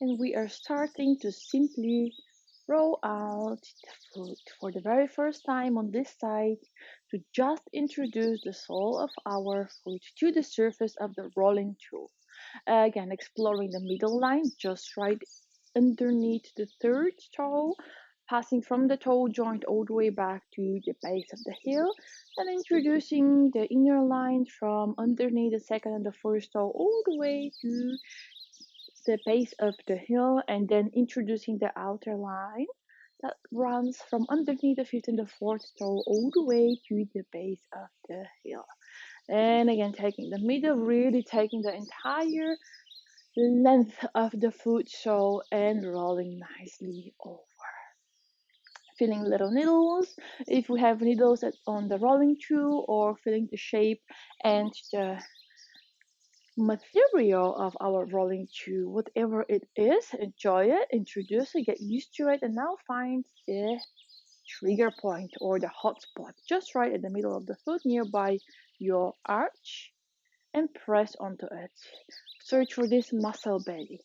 And we are starting to simply roll out the foot for the very first time on this side to just introduce the sole of our foot to the surface of the rolling tool. Again, exploring the middle line just right underneath the third toe, passing from the toe joint all the way back to the base of the heel, and introducing the inner line from underneath the second and the first toe all the way to the base of the heel, and then introducing the outer line that runs from underneath the fifth and the fourth toe all the way to the base of the heel. And again, taking the middle, really taking the entire length of the foot sole and rolling nicely over. Feeling little needles, if we have needles on the rolling tool, or feeling the shape and the material of our rolling tool, whatever it is, enjoy it, introduce it, get used to it, and now find the trigger point or the hot spot just right in the middle of the foot nearby your arch and press onto it. Search for this muscle belly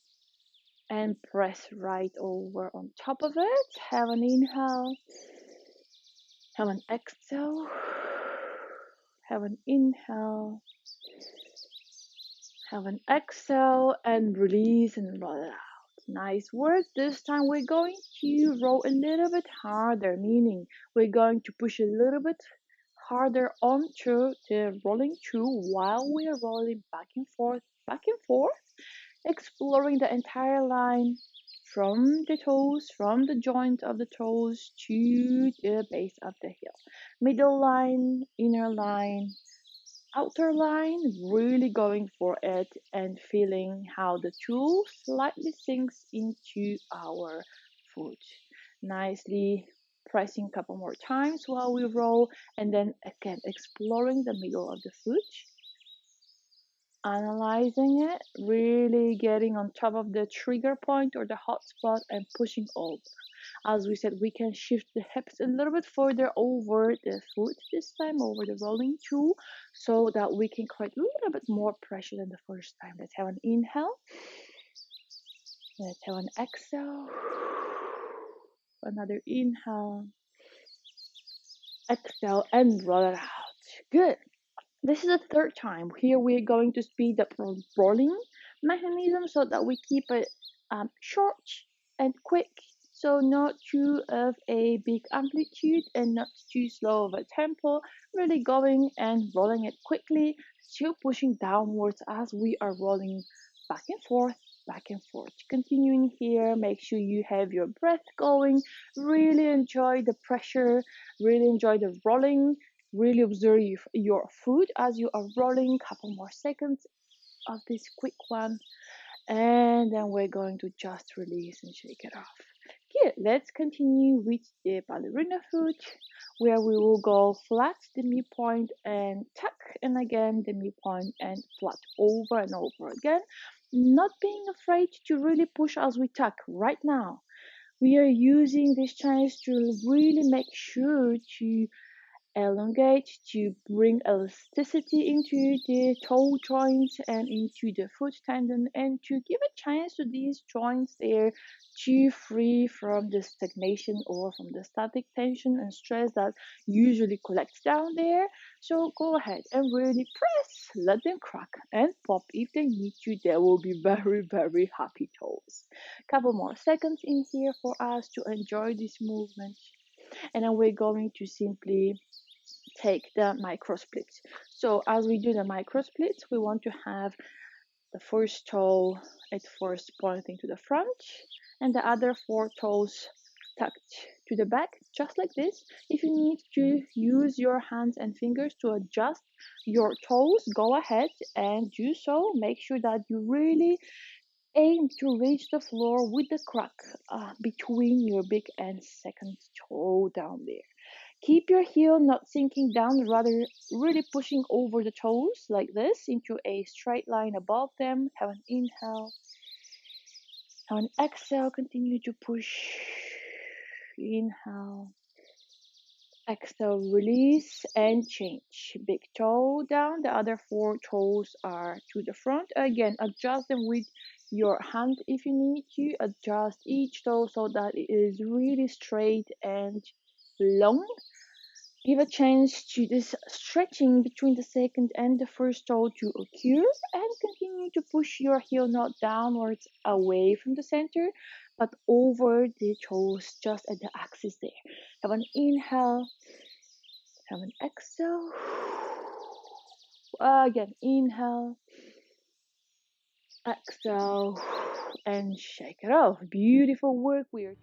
and press right over on top of it. Have an inhale, have an exhale, have an inhale, have an exhale, and release and roll it out. Nice work. This time we're going to roll a little bit harder, meaning we're going to push a little bit harder onto the rolling tool while we are rolling back and forth, exploring the entire line from the toes, from the joint of the toes to the base of the heel. Middle line, inner line, outer line, really going for it and feeling how the tool slightly sinks into our foot. Nicely pressing a couple more times while we roll, and then again exploring the middle of the foot, analyzing it, really getting on top of the trigger point or the hot spot and pushing over. As we said, we can shift the hips a little bit further over the foot this time, over the rolling tool, so that we can create a little bit more pressure than the first time. Let's have an inhale. Let's have an exhale. Another inhale. Exhale and roll it out. Good. This is the third time. Here we're going to speed up the rolling mechanism so that we keep it short and quick. So not too of a big amplitude and not too slow of a tempo. Really going and rolling it quickly, still pushing downwards as we are rolling back and forth, back and forth. Continuing here, make sure you have your breath going. Really enjoy the pressure, really enjoy the rolling. Really observe your foot as you are rolling. Couple more seconds of this quick one, and then we're going to just release and shake it off. Good. Let's continue with the ballerina foot, where we will go flat the midpoint and tuck, and again the midpoint and flat over and over again. Not being afraid to really push as we tuck right now. We are using this chance to really make sure to elongate, to bring elasticity into the toe joints and into the foot tendon, and to give a chance to these joints there to free from the stagnation or from the static tension and stress that usually collects down there. So go ahead and really press, let them crack and pop if they need to. They will be very, very happy toes. Couple more seconds in here for us to enjoy this movement, and then we're going to simply take the micro splits. So as we do the micro splits, we want to have the first toe at first pointing to the front and the other four toes tucked to the back, just like this. If you need to use your hands and fingers to adjust your toes, go ahead and do so. Make sure that you really aim to reach the floor with the crack between your big and second toe down there. Keep your heel not sinking down, rather really pushing over the toes like this into a straight line above them. Have an inhale. Have an exhale. Continue to push. Inhale. Exhale, release and change. Big toe down. The other four toes are to the front. Again, adjust them with your hand if you need to. Adjust each toe so that it is really straight and long. Give a chance to this stretching between the second and the first toe to occur, and continue to push your heel not downwards away from the center but over the toes, just at the axis there. Have an inhale, have an exhale. Again, inhale, exhale, and shake it off. Beautiful work. We are